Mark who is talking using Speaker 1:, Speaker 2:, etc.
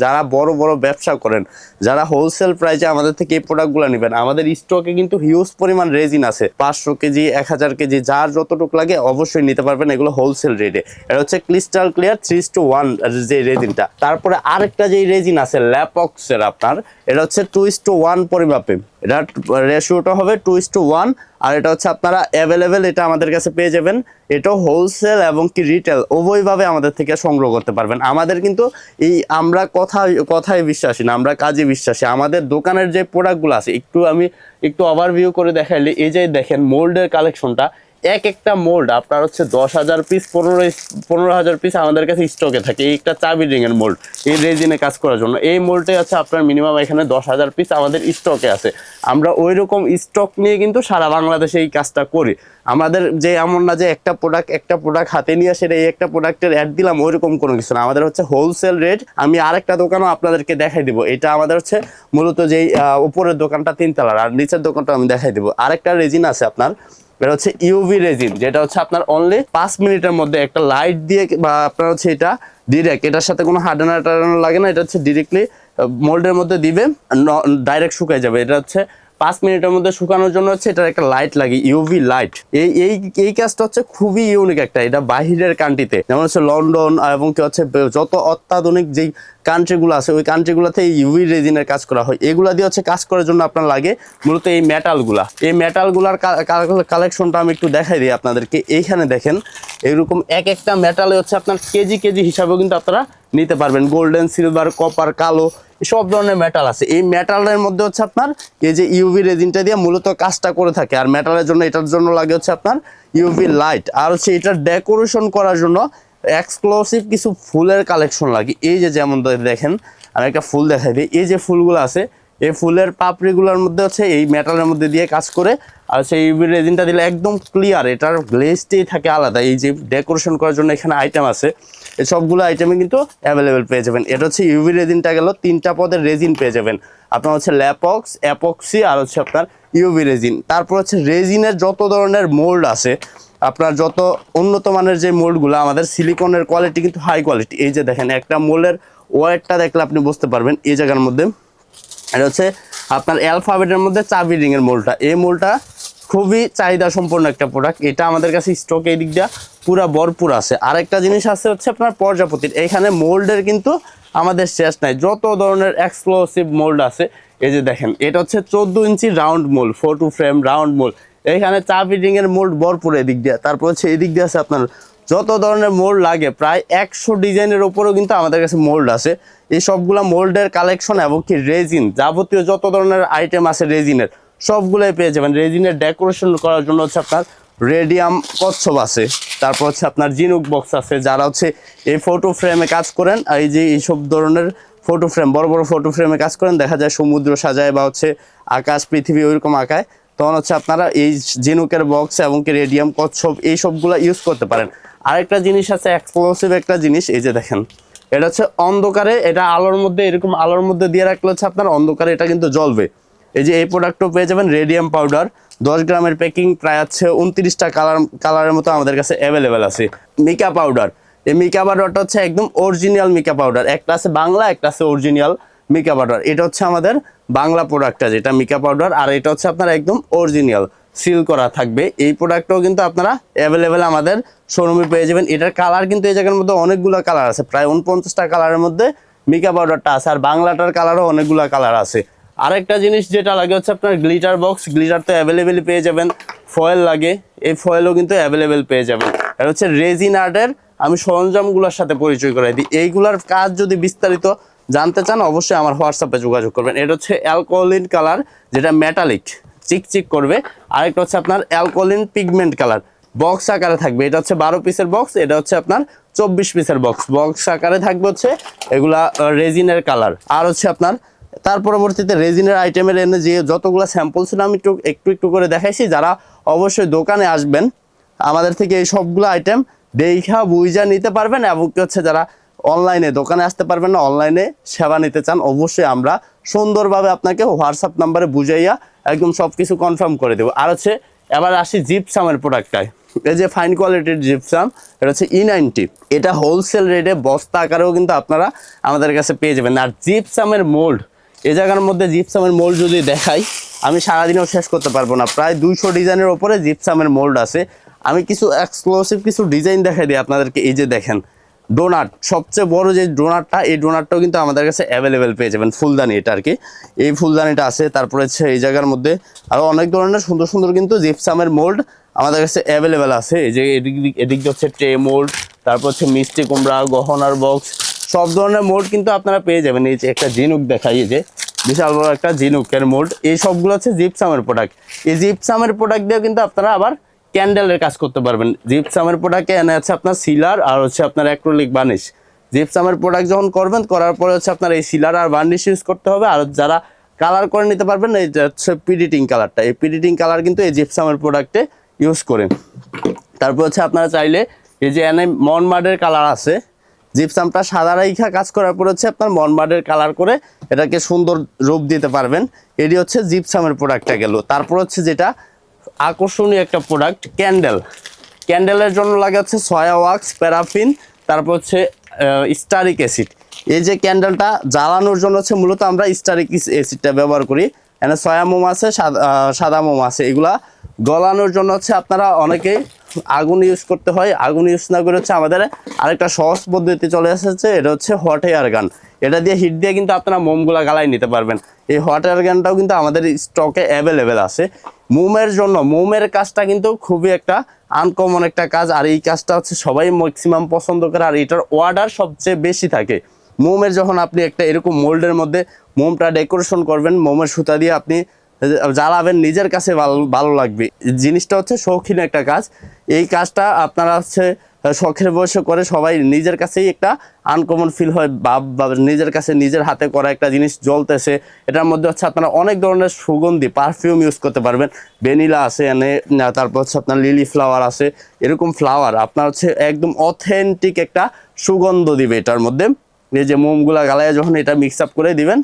Speaker 1: যারা বড় বড় ব্যবসা করেন, যারা হোলসেল প্রাইসে আমাদের থেকে এই প্রোডাক্টগুলো নেবেন, আমাদের স্টকে কিন্তু হিউজ পরিমাণ রেজিন আছে, 500 কেজি 1000 কেজি যার যতটুকু লাগে অবশ্যই নিতে পারবেন, এগুলো হোলসেল রেটে। এটা হচ্ছে ক্রিস্টাল ক্লিয়ার 3:1 যে রেজিনটা। তারপরে আরেকটা যে রেজিন আছে ল্যাপক্সের, আপনার এটা হচ্ছে 2:1 পরিমাপে, এটা রেশিওটা হবে 2:1। আর এটা হচ্ছে আপনারা অ্যাভেলেবেল, এটা আমাদের কাছে পেয়ে যাবেন। এটাও হোলসেল এবং কি রিটেল উভয়ভাবে আমাদের থেকে সংগ্রহ করতে পারবেন। আমাদের কিন্তু আমরা কথায় বিশ্বাসী না, আমরা কাজে বিশ্বাসী। আমাদের দোকানের যে প্রোডাক্টগুলো আছে আমি একটু ওভারভিউ করে দেখাইলে, এই যে দেখেন মোল্ডের কালেকশনটা, এক একটা মোল্ড আপনার হচ্ছে 10,000 পিস 15,000 পিস আমাদের কাছে স্টকে থাকে। এই একটা চাবি রিং এর মোল্ড, এই রেজিনে কাজ করার জন্য এই মোল্ডে আছে আপনার মিনিমাম এখানে 10,000 পিস আমাদের স্টকে আছে। আমরা ওই রকম স্টক নিয়ে কিন্তু সারা বাংলাদেশে এই কাজটা করি। আমাদের যে এমন না যে একটা প্রোডাক্ট হাতে নিয়ে সেটা এই একটা প্রোডাক্টের অ্যাড দিলাম, ওইরকম কোনো কিছু না। আমাদের হচ্ছে হোলসেল রেট। আমি আরেকটা দোকানও আপনাদেরকে দেখাই দিব। এটা আমাদের হচ্ছে মূলত যেই উপরের দোকানটা 3 তলার, আর নিচের দোকানটা আমি দেখাই দিব। আরেকটা রেজিন আছে আপনার, এটা হচ্ছে ইউভি রেজিন, যেটা হচ্ছে আপনার অনলি 5 মিনিটের মধ্যে একটা লাইট দিয়ে, বা আপনার হচ্ছে এটা ডিরেক্ট, এটার সাথে কোনো হার্ডেনার টার্ডেনার লাগে না, এটা হচ্ছে ডিরেক্টলি মোল্ডের মধ্যে দিবে, ডাইরেক্ট শুকায় যাবে। এটা হচ্ছে 5 মিনিটের মধ্যে শুকানোর জন্য হচ্ছে এটার একটা লাইট লাগে, ইউভি লাইট। এই কাজটা হচ্ছে খুবই ইউনিক একটা, এটা বাহিরের কান্ট্রিতে, যেমন হচ্ছে লন্ডন এবং কি হচ্ছে যত অত্যাধুনিক যেই কান্ট্রিগুলো আছে ওই কান্ট্রিগুলোতে ইউভি রেজিনের কাজ করা হয়। এগুলা দিয়ে হচ্ছে কাজ করার জন্য আপনার লাগে মূলত এই মেটালগুলার কালেকশনটা আমি একটু দেখাই দিই আপনাদেরকে। এইখানে দেখেন এরকম এক একটা মেটালে হচ্ছে আপনার কেজি হিসাবেও কিন্তু আপনারা নিতে পারবেন। গোল্ডেন, সিলভার, কপার, কালো সব ধরনের মেটাল আছে। এই মেটালের মধ্যে হচ্ছে আপনার এই যে ইউভি রেজিনটা দিয়ে মূলত কাজটা করে থাকে। আর মেটালের জন্য, এটার জন্য লাগে হচ্ছে আপনার ইউভি লাইট। আর হচ্ছে এটার ডেকোরেশন করার জন্য এক্সক্লুসিভ কিছু ফুলের কালেকশন লাগে। এই যে যেমন দেখেন, আমি একটা ফুল দেখাই দিই। এই যে ফুলগুলো আছে, এই ফুলের পাপড়িগুলোর মধ্যে হচ্ছে এই মেটালের মধ্যে দিয়ে কাজ করে। আর সেই ইউভি রেজিনটা দিলে একদম ক্লিয়ার, এটার গ্লেজটাই থাকে আলাদা। এই যে ডেকোরেশন করার জন্য এখানে আইটেম আছে, এই সবগুলো আইটেমে কিন্তু অ্যাভেলেবেল পেয়ে যাবেন। এটা হচ্ছে ইউভি রেজিনটা গেল, 3টা পদের রেজিন পেয়ে যাবেন আপনার, হচ্ছে ল্যাপক্স, অ্যাপক্সি আর হচ্ছে আপনার ইউভি রেজিন। তারপর হচ্ছে রেজিনের যত ধরনের মোল্ড আছে, আপনার যত উন্নত মানের যে মোল্ডগুলো, আমাদের সিলিকনের কোয়ালিটি কিন্তু হাই কোয়ালিটি। এই যে দেখেন একটা মোল্ডের ওয়েটটা দেখলে আপনি বুঝতে পারবেন। এই জায়গার মধ্যে এটা হচ্ছে আপনার অ্যালফাবেটের মধ্যে চাবি রিং এর মোল্ডটা, এই মোল্ডটা খুবই চাহিদা সম্পন্ন একটা প্রোডাক্ট। এটা আমাদের কাছে স্টক এই দিক দিয়ে পুরা ভরপুর আছে। আরেকটা জিনিস আছে হচ্ছে আপনার প্রজাপতির, এইখানে মোল্ডের কিন্তু আমাদের শেষ নাই, যত ধরনের এক্সক্লুসিভ মোল্ড আছে। এই যে দেখেন এটা হচ্ছে 14 ইঞ্চি round mould, photo frame round mould, এইখানে চাবি রিং এর মোল্ড ভরপুর এদিক দিয়ে। তারপর হচ্ছে এদিক দিয়ে আছে আপনার যত ধরনের মোল্ড লাগে, প্রায় 100 ডিজাইনের ওপরেও কিন্তু আমাদের কাছে মোল্ড আছে। এই সবগুলা মোল্ডের কালেকশন এবং কি রেজিন, যাবতীয় যত ধরনের আইটেম আছে রেজিনের সবগুলোই পেয়ে যাবেন। রেজিনের ডেকোরেশন করার জন্য হচ্ছে আপনার রেডিয়াম কচ্ছপ আছে, তারপর হচ্ছে আপনার জিনুক বক্স আছে। যারা হচ্ছে এই ফটো ফ্রেমে কাজ করেন, এই যে এইসব ধরনের ফটো ফ্রেম, বড় বড় ফটো ফ্রেমে কাজ করেন, দেখা যায় সমুদ্র সাজায় বা হচ্ছে আকাশ পৃথিবী ওইরকম আঁকায়, তখন হচ্ছে আপনারা এই জিনুকের বক্স এবং কি রেডিয়াম কচ্ছপ এই সবগুলো ইউজ করতে পারেন। আরেকটা জিনিস আছে এক্সক্লুসিভ একটা জিনিস, এই যে দেখেন এটা হচ্ছে অন্ধকারে, এটা আলোর মধ্যে, এরকম আলোর মধ্যে দিয়ে রাখলে হচ্ছে আপনার অন্ধকারে এটা কিন্তু জ্বলবে। এই যে এই প্রোডাক্টও পেয়ে যাবেন রেডিয়াম পাউডার, 10 গ্রামের প্যাকিং, প্রায় হচ্ছে 29টা কালারের মতো আমাদের কাছে অ্যাভেলেবেল আছে। মিকা পাউডার, এই মিকা পাউডারটা হচ্ছে একদম অরিজিনাল মিকা পাউডার, একটা আছে বাংলা, একটা আছে অরিজিনাল মিকা পাউডার। এটা হচ্ছে আমাদের বাংলা প্রোডাক্টটা যেটা মিকা পাউডার, আর এটা হচ্ছে আপনার একদম অরিজিনাল সিল করা থাকবে। এই প্রোডাক্টটাও কিন্তু আপনারা অ্যাভেলেবেল আমাদের শোরুমে পেয়ে যাবেন। এটার কালার কিন্তু এই জায়গার মধ্যে অনেকগুলো কালার আছে, প্রায় 49টা কালারের মধ্যে মিকা পাউডারটা আছে, আর বাংলাটার কালারও অনেকগুলো কালার আছে। আরেকটা জিনিস যেটা লাগে হচ্ছে আপনার গ্লিটার বক্স, গ্লিটার তো অ্যাভেলেবেল পেয়ে যাবেন। ফয়েল লাগে, এই ফয়েলও কিন্তু অ্যাভেলেবেল পেয়ে যাবেন। এটা হচ্ছে রেজিন আর্টের, আমি সরঞ্জামগুলোর সাথে পরিচয় করাই দিই। এইগুলার কাজ যদি বিস্তারিত জানতে চান অবশ্যই আমার হোয়াটসঅ্যাপে যোগাযোগ করবেন। এটা হচ্ছে অ্যালকোহলিন কালার, যেটা মেটালিক চিকচিক করবে। আরেকটা হচ্ছে আপনার অ্যালকোহলিন পিগমেন্ট কালার, বক্স আকারে থাকবে। এটা হচ্ছে 12 পিসের বক্স, এটা হচ্ছে আপনার 24 পিসের বক্স আকারে থাকবে হচ্ছে এগুলা রেজিনের কালার। আর হচ্ছে আপনার তার পরবর্তীতে রেজিনের আইটেমের এনে যে যতগুলো স্যাম্পল ছিল আমি একটু করে দেখাইছি। যারা অবশ্যই দোকানে আসবেন আমাদের থেকে এই সবগুলো আইটেম দেখা বুঝা নিতে পারবেন, এবং হচ্ছে যারা অনলাইনে দোকানে আসতে পারবেন না, অনলাইনে সেবা নিতে চান, অবশ্যই আমরা সুন্দরভাবে আপনাকে হোয়াটসঅ্যাপ নাম্বারে বুঝাইয়া একদম সব কিছু কনফার্ম করে দেবো। আর হচ্ছে এবার আসি জিপসামের প্রোডাক্টটায়। এই যে ফাইন কোয়ালিটির জিপসাম, এটা হচ্ছে E90, এটা হোলসেল রেটে বস্তা আকারেও কিন্তু আপনারা আমাদের কাছে পেয়ে যাবেন। আর জিপসামের মোল্ড, এই জায়গার মধ্যে জিপসামের মোল্ড যদি দেখাই আমি সারাদিনেও শেষ করতে পারবো না, প্রায় 200 ডিজাইনের ওপরে জিপসামের মোল্ড আছে। আমি কিছু এক্সক্লুসিভ কিছু ডিজাইন দেখাই দিই আপনাদেরকে। এই যে দেখেন ডোনাট, সবচেয়ে বড় যে ডোনাটটা, এই ডোনাটটাও কিন্তু আমাদের কাছে অ্যাভেলেবেল পেয়ে যাবেন। ফুলদানি এটা আর কি, এই ফুলদানিটা আছে। তারপরে হচ্ছে এই জায়গার মধ্যে আরও অনেক ধরনের সুন্দর সুন্দর কিন্তু জিপসামের মোল্ড আমাদের কাছে অ্যাভেলেবেল আছে। এই যে এদিক হচ্ছে ট্রে মোল্ড, তারপর হচ্ছে মিষ্টি কুমড়া, গহনার বক্স, সব ধরনের মোল্ড কিন্তু আপনারা পেয়ে যাবেন। এই যে একটা ঝিনুক দেখাই, এই যে বিশাল বড় একটা ঝিনুকের মোল্ড, এই সবগুলো হচ্ছে জিপসামের প্রোডাক্ট। এই জিপসামের প্রোডাক্ট দিয়েও কিন্তু আপনারা আবার ক্যান্ডেলের কাজ করতে পারবেন। জিপসামের প্রোডাক্টে এনে আছে আপনার সিলার আর হচ্ছে আপনার অ্যাক্রিলিক বার্নিশ। জিপসামের প্রোডাক্ট যখন করবেন, করার পরে হচ্ছে আপনার এই সিলার আর বার্নিশ ইউজ করতে হবে। আর যারা কালার করে নিতে পারবেন, এই হচ্ছে পিডিটিং কালারটা, এই পিডিটিং কালার কিন্তু এই জিপসামের প্রোডাক্টে ইউজ করেন। তারপর হচ্ছে আপনারা চাইলে এই যে এনে মনমার্ডের কালার আছে, জিপসামটা সাদা রাইখা কাজ করার পর হচ্ছে আপনার মনমার্ডের কালার করে এটাকে সুন্দর রূপ দিতে পারবেন। এটি হচ্ছে জিপসামের প্রোডাক্টটা গেল। তারপর হচ্ছে যেটা আকর্ষণীয় একটা প্রোডাক্ট, ক্যান্ডেল। ক্যান্ডেলের জন্য লাগে হচ্ছে সয়া ওয়াক্স, প্যারাফিন, তারপর হচ্ছে স্টারিক অ্যাসিড। এই যে ক্যান্ডেলটা জ্বালানোর জন্য হচ্ছে মূলত আমরা স্টারিক অ্যাসিডটা ব্যবহার করি। এখানে সয়া মোম আছে, সাদা মোম আছে। এগুলা গলানোর জন্য হচ্ছে আপনারা অনেকেই আগুন ইউজ করতে হয়। আগুন ইউজ না করে হচ্ছে আমাদের আরেকটা সহজ পদ্ধতি চলে এসেছে, এটা হচ্ছে হট এয়ার গান। এটা দিয়ে হিট দিয়ে কিন্তু আপনারা মোমগুলা গালাই নিতে পারবেন। এই হট এয়ার গানটাও কিন্তু আমাদের স্টকে অ্যাভেলেবেল আছে। মোমের জন্য, মোমের কাজটা কিন্তু খুবই একটা আনকমন একটা কাজ, আর এই কাজটা হচ্ছে সবাই ম্যাক্সিমাম পছন্দ করে, আর এটার অর্ডার সবচেয়ে বেশি থাকে। মোমের যখন আপনি একটা এরকম মোল্ডের মধ্যে মোমটা ডেকোরেশন করবেন, মোমের সুতা দিয়ে আপনি জ্বালাবেন, নিজের কাছে ভালো লাগবে। জিনিসটা হচ্ছে শৌখিন একটা কাজ। এই কাজটা আপনারা হচ্ছে শখের বয়সে করে, সবাই নিজের কাছেই একটা আনকমন ফিল হয়, বা নিজের কাছে নিজের হাতে করা একটা জিনিস জ্বলতেছে। এটার মধ্যে হচ্ছে আপনারা অনেক ধরনের সুগন্ধি পারফিউম ইউজ করতে পারবেন। ভ্যানিলা আছে এনে, তারপর হচ্ছে আপনার লিলি ফ্লাওয়ার আছে। এরকম ফ্লাওয়ার আপনার হচ্ছে একদম অথেন্টিক একটা সুগন্ধ দিবে এটার মধ্যে। এই যে মোমগুলা গালায় যখন এটা মিক্স আপ করে দিবেন,